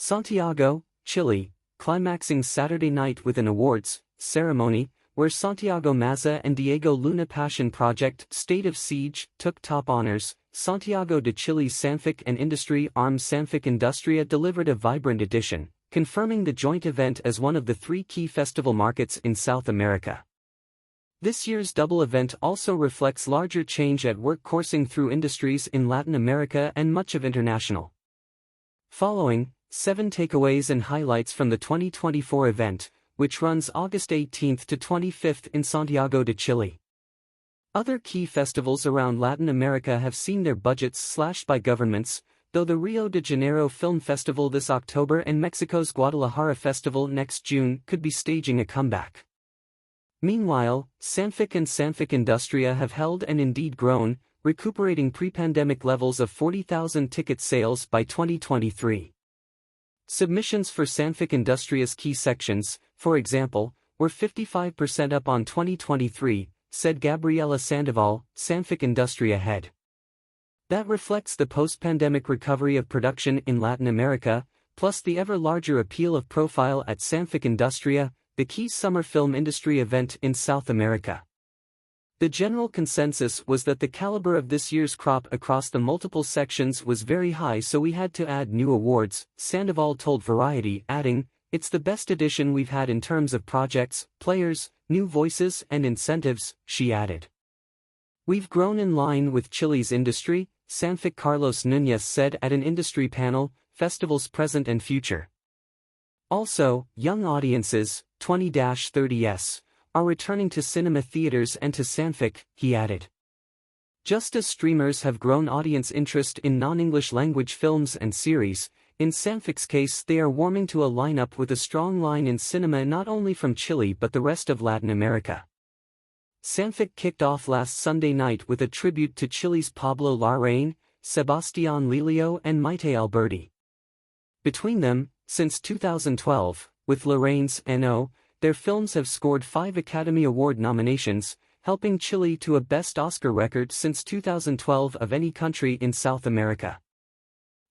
Santiago, Chile, climaxing Saturday night with an awards ceremony, where Santiago Maza and Diego Luna Passion Project State of Siege took top honors. Santiago de Chile's Sanfic and industry arm Sanfic Industria delivered a vibrant edition, confirming the joint event as one of the three key festival markets in South America. This year's double event also reflects larger change at work coursing through industries in Latin America and much of international. Following, 7 takeaways and highlights from the 2024 event, which runs August 18th to 25th in Santiago de Chile. Other key festivals around Latin America have seen their budgets slashed by governments, though the Rio de Janeiro Film Festival this October and Mexico's Guadalajara Festival next June could be staging a comeback. Meanwhile, Sanfic and Sanfic Industria have held and indeed grown, recuperating pre-pandemic levels of 40,000 ticket sales by 2023. Submissions for Sanfic Industria's key sections, for example, were 55% up on 2023, said Gabriela Sandoval, Sanfic Industria head. That reflects the post-pandemic recovery of production in Latin America, plus the ever-larger appeal of profile at Sanfic Industria, the key summer film industry event in South America. The general consensus was that the caliber of this year's crop across the multiple sections was very high, so we had to add new awards, Sandoval told Variety, adding, "It's the best edition we've had in terms of projects, players, new voices and incentives," she added. "We've grown in line with Chile's industry," Sanfic Carlos Núñez said at an industry panel, Festivals Present and Future. Also, young audiences, 20-30s, are returning to cinema theaters and to Sanfic, he added. Just as streamers have grown audience interest in non-English language films and series, in Sanfic's case they are warming to a lineup with a strong line in cinema not only from Chile but the rest of Latin America. Sanfic kicked off last Sunday night with a tribute to Chile's Pablo Larraín, Sebastián Lelio and Maite Alberti. Between them, since 2012, with Larraín's N.O., their films have scored 5 Academy Award nominations, helping Chile to a best Oscar record since 2012 of any country in South America.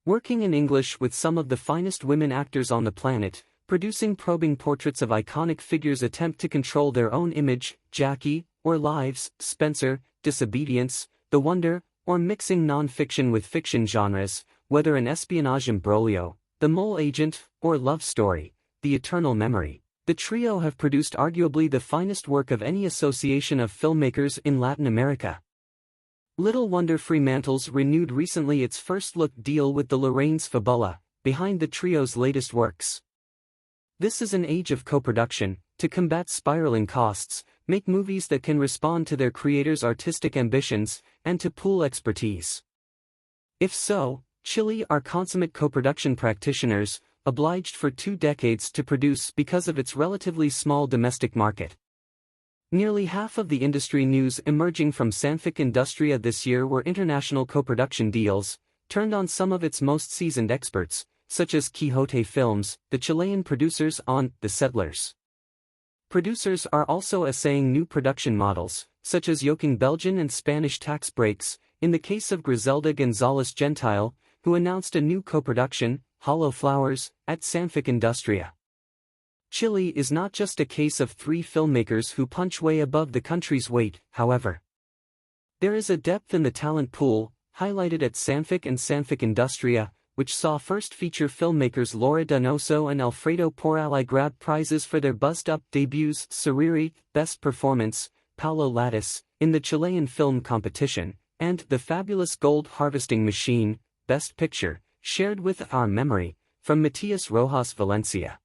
Working in English with some of the finest women actors on the planet, producing probing portraits of iconic figures attempt to control their own image, Jackie, or Lives, Spencer, Disobedience, The Wonder, or mixing non-fiction with fiction genres, whether an espionage imbroglio, The Mole Agent, or love story, The Eternal Memory. The trio have produced arguably the finest work of any association of filmmakers in Latin America. Little wonder Fremantle's renewed recently its first-look deal with the Larraín's Fabula, behind the trio's latest works. This is an age of co-production, to combat spiraling costs, make movies that can respond to their creators' artistic ambitions, and to pool expertise. If so, Chile are consummate co-production practitioners, obliged for 2 decades to produce because of its relatively small domestic market. Nearly half of the industry news emerging from Sanfic Industria this year were international co-production deals, turned on some of its most seasoned experts, such as Quixote Films, the Chilean producers on The Settlers. Producers are also essaying new production models, such as yoking Belgian and Spanish tax breaks, in the case of Griselda González Gentile, who announced a new co-production, Hollow Flowers, at Sanfic Industria. Chile is not just a case of 3 filmmakers who punch way above the country's weight, however. There is a depth in the talent pool, highlighted at Sanfic and Sanfic Industria, which saw first feature filmmakers Laura Donoso and Alfredo Porali grab prizes for their buzzed-up debuts, Sariri, Best Performance, Paulo Lattis, in the Chilean film competition, and The Fabulous Gold Harvesting Machine, Best Picture, shared with Our Memory, from Matias Rojas Valencia.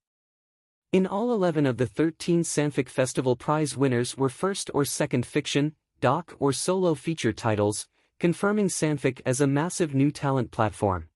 In all 11 of the 13 Sanfic Festival Prize winners were first or second fiction, doc or solo feature titles, confirming Sanfic as a massive new talent platform.